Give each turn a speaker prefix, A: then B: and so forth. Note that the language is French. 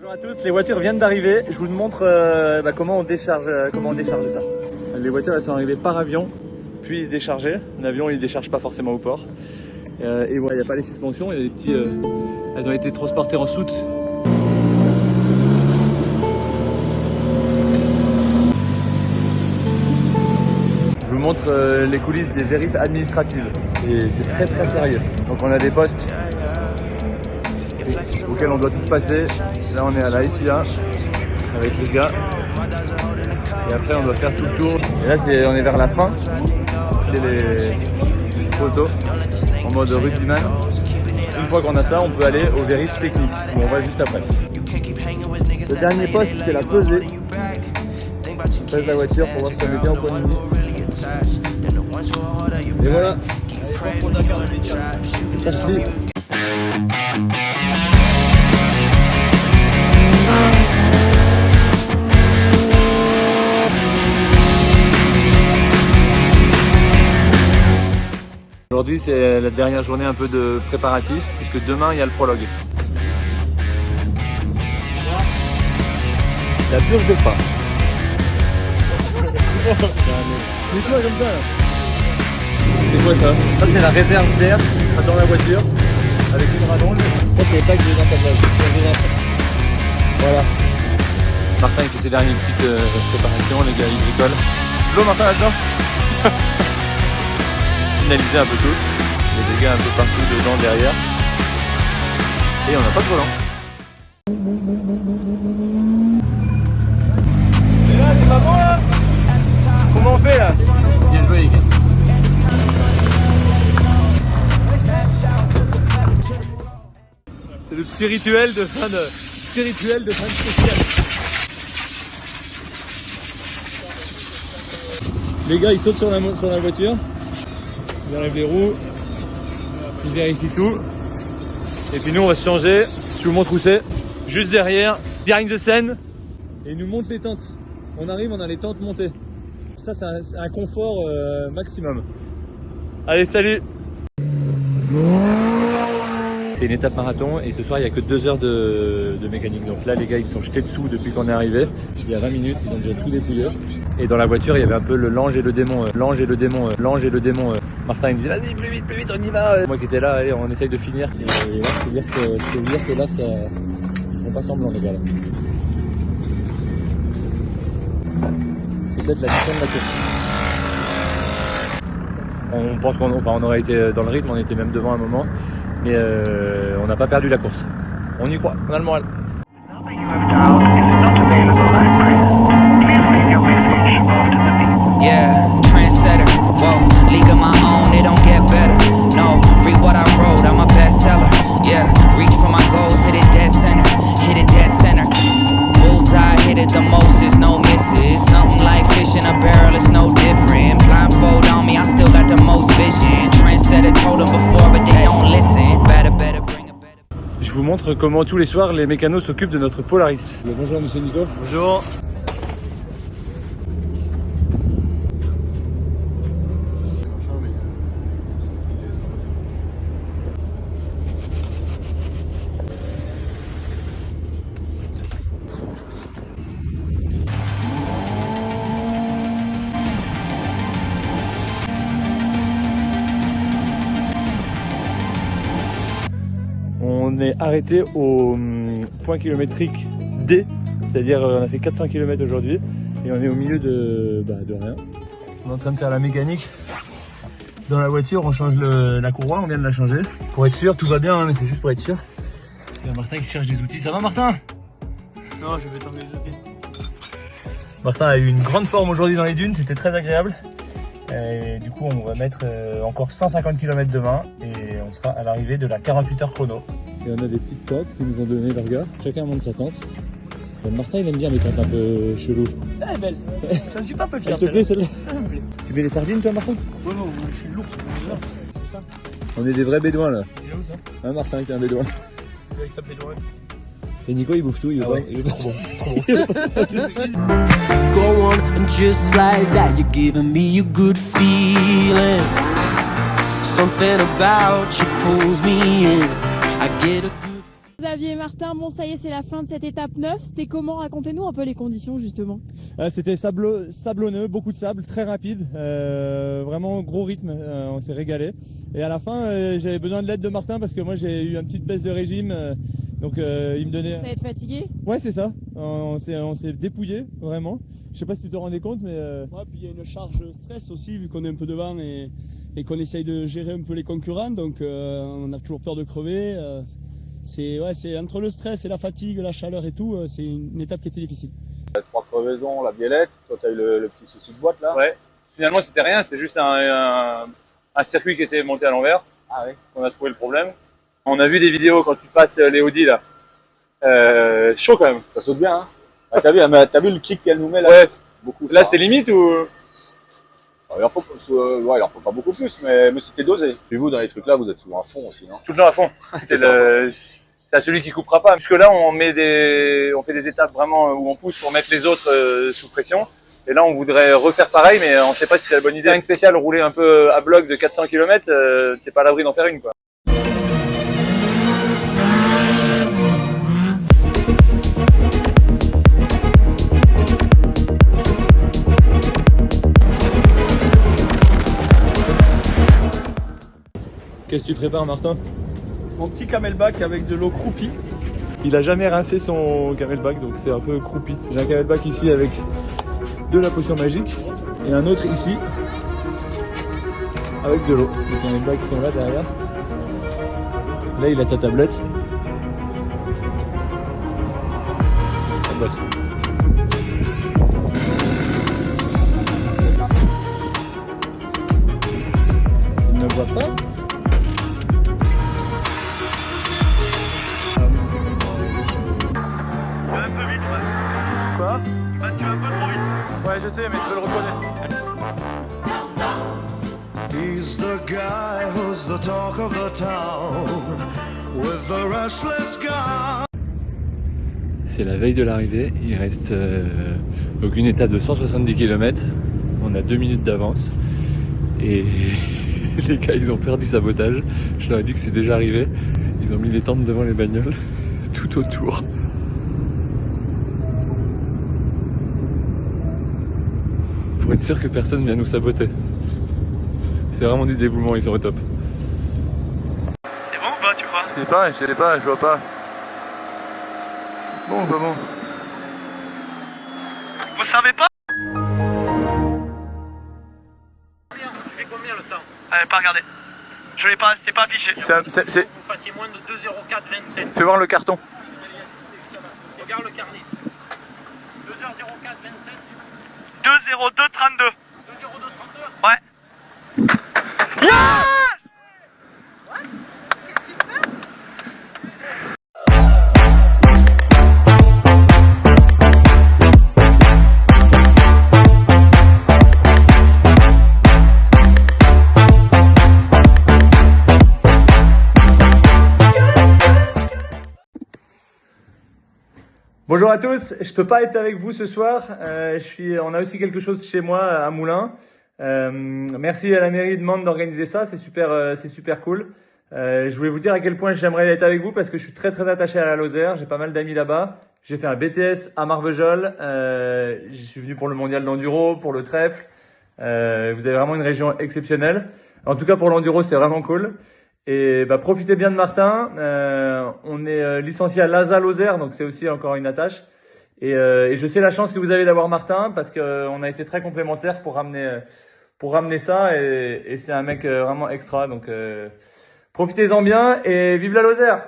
A: Bonjour à tous, les voitures viennent d'arriver. Je vous montre comment on décharge ça. Les voitures elles sont arrivées par avion, puis déchargées. L'avion il décharge pas forcément au port. Et voilà, il n'y a pas les suspensions, il y a des petits. Elles ont été transportées en soute. Je vous montre les coulisses des vérifs administratives. Et c'est très très sérieux. Donc on a des postes auxquels on doit tous passer. Là on est à la FIA avec les gars. Et après on doit faire tout le tour. Et là on est vers la fin. C'est les photos en mode rugbyman. Une fois qu'on a ça, on peut aller au vérif technique où on va juste après. Le dernier poste c'est la pesée. On pèse la voiture pour voir si on est bien au point de vue. Et voilà. Merci. Aujourd'hui c'est la dernière journée un peu de préparatif puisque demain il y a le prologue. La purge de frein. Mets-toi comme ça là. C'est quoi ça? Ça c'est la réserve d'air, ça dans la voiture avec une rallonge. Ça c'est les plaques de désassemblement. Voilà. Martin il fait ses dernières petites préparations, les gars ils bricolent. L'eau Martin là-dedans. Finaliser un peu tout. Il y a des gars un peu partout dedans derrière. Et on n'a pas de volant. Et là c'est pas bon là. Comment on fait là? Bien joué les gars. C'est le petit rituel de fin de spéciale. Les gars ils sautent sur la voiture. Ils enlèvent les roues. Ils vérifient tout. Et puis nous on va se changer. Je vous montre où c'est. Juste derrière, behind the scene. Et ils nous montent les tentes. On arrive, on a les tentes montées. Ça c'est un confort maximum. Allez salut. C'est une étape marathon et ce soir il n'y a que 2 heures de mécanique. Donc là les gars ils se sont jetés dessous depuis qu'on est arrivé. Il y a 20 minutes, ils ont déjà tout dépouillé. Et dans la voiture il y avait un peu l'ange et le démon. Martin il me dit vas-y plus vite on y va. Moi qui étais là, allez on essaye de finir. Et là je peux dire que là ça, ils font pas semblant les gars là. C'est peut-être la mission de la course. On pense qu'on aurait été dans le rythme, on était même devant un moment. Mais on n'a pas perdu la course. On y croit, on a le moral.
B: Yeah, trendsetter, whoa, league of my own, it don't get better. No, read what I wrote, I'm a bestseller. Yeah, reach for my goals, hit it dead center, Bullseye, hit it the most, there's no misses. Something like fish in a barrel, it's no different. Blindfold on me, I still got the most vision. Trendsetter told them before, but they don't listen. Better bring a better.
A: Je vous montre comment tous les soirs les mécanos s'occupent de notre Polaris. Bonjour monsieur Nico. Bonjour. On est arrêté au point kilométrique D, c'est-à-dire on a fait 400 km aujourd'hui et on est au milieu de rien. On est en train de faire la mécanique dans la voiture, on change la courroie, on vient de la changer. Pour être sûr, tout va bien, hein, mais c'est juste pour être sûr. Il y a Martin qui cherche des outils, ça va Martin?
C: Non, je vais tomber les outils.
A: Martin a eu une grande forme aujourd'hui dans les dunes, c'était très agréable. Et du coup on va mettre encore 150 km demain et on sera à l'arrivée de la 48 heures chrono. Et on a des petites tentes qu'ils nous ont donné leurs gars, chacun monte sa tente. Et Martin il aime bien les tentes un peu chelou.
C: Ça est belle, je suis pas un peu fier.
A: Ça te plaît celle-là?
C: Ça me plaît.
A: Tu mets les sardines toi Martin?
C: Non, non, je suis lourd, c'est ça.
A: On est des vrais bédouins là.
C: C'est où ça?
A: Hein Martin t'es un bédouin.
C: Avec ta bédouin.
A: Et Nico il bouffe tout, il
C: c'est trop bon.
D: Go on and just like that, you're giving me a good feeling. Something about you pulls me in. I get a good
E: Xavier et Martin, bon ça y est, c'est la fin de cette étape 9. C'était comment? Racontez-nous un peu les conditions justement.
F: C'était sablonneux, beaucoup de sable, très rapide, vraiment gros rythme, on s'est régalé. Et à la fin, j'avais besoin de l'aide de Martin parce que moi j'ai eu une petite baisse de régime, donc il me donnait...
E: Ça va être fatigué?
F: Ouais, c'est ça, on s'est dépouillé, vraiment. Je sais pas si tu te rendais compte, mais...
C: Ouais, puis il y a une charge stress aussi, vu qu'on est un peu devant et qu'on essaye de gérer un peu les concurrents, donc on a toujours peur de crever. C'est entre le stress et la fatigue, la chaleur et tout, c'est une étape qui était difficile.
A: 3 crevaisons, la biellette, toi tu as eu le petit souci de boîte là. Ouais, finalement c'était rien, c'était juste un circuit qui était monté à l'envers. Ah oui. On a trouvé le problème. On a vu des vidéos quand tu passes les Audi là. Chaud quand même. Ça saute bien hein. Ah, t'as vu le kick qu'elle nous met là? Ouais. Beaucoup, là c'est limite ou? Il leur faut pas beaucoup plus, mais c'était dosé. Puis vous, dans les trucs là, vous êtes souvent à fond aussi, non? Tout le temps à fond. C'est à celui qui coupera pas. Puisque là, on fait des étapes vraiment où on pousse pour mettre les autres sous pression. Et là, on voudrait refaire pareil, mais on sait pas si c'est la bonne idée. Une spéciale, rouler un peu à bloc de 400 km, t'es pas à l'abri d'en faire une, quoi.
F: Qu'est-ce que tu prépares, Martin?
C: Mon petit camelback avec de l'eau croupie.
F: Il a jamais rincé son camelback, donc c'est un peu croupi. J'ai un camelback ici avec de la potion magique et un autre ici avec de l'eau. Les camelbacks qui sont là derrière. Là, il a sa tablette. Ça bosse. Il ne voit pas.
A: Quoi? Tu vas un peu trop vite. Ouais, je sais, mais je veux le reconnaître.
G: He's the guy who's the talk of the town with the restless guy.
F: C'est la veille de l'arrivée, il reste donc une étape de 170 km, on a 2 minutes d'avance et les gars ils ont perdu sabotage, je leur ai dit que c'est déjà arrivé, ils ont mis les tentes devant les bagnoles, tout autour. Pour être sûr que personne vient nous saboter. C'est vraiment du dévouement, ils sont au top.
C: C'est bon ou pas, tu crois?
A: Je sais pas, je vois pas. Bon, pas bon.
C: Vous savez pas?
H: Tu fais combien le temps?
C: Pas regardé. Je l'ai pas, c'était pas affiché.
H: Vous fassiez moins de 2,04,27.
A: Fais voir le carton.
H: Regarde le carnet. 2h04,27.
C: 2,02,32.
H: 2,02,32.
C: Ouais. Yes!
A: Bonjour à tous, je peux pas être avec vous ce soir, on a aussi quelque chose chez moi à Moulins. Merci à la mairie de Mende d'organiser ça, c'est super cool. Je voulais vous dire à quel point j'aimerais être avec vous parce que je suis très attaché à la Lozère, j'ai pas mal d'amis là-bas. J'ai fait un BTS à Marvejols, je suis venu pour le mondial d'enduro, pour le trèfle. Vous avez vraiment une région exceptionnelle. En tout cas pour l'enduro c'est vraiment cool. Et profitez bien de Martin. On est licencié à Laza Lozère, donc c'est aussi encore une attache. Et je sais la chance que vous avez d'avoir Martin parce qu'on a été très complémentaires pour ramener ça. Et c'est un mec vraiment extra. Donc profitez-en bien et vive la Lozère!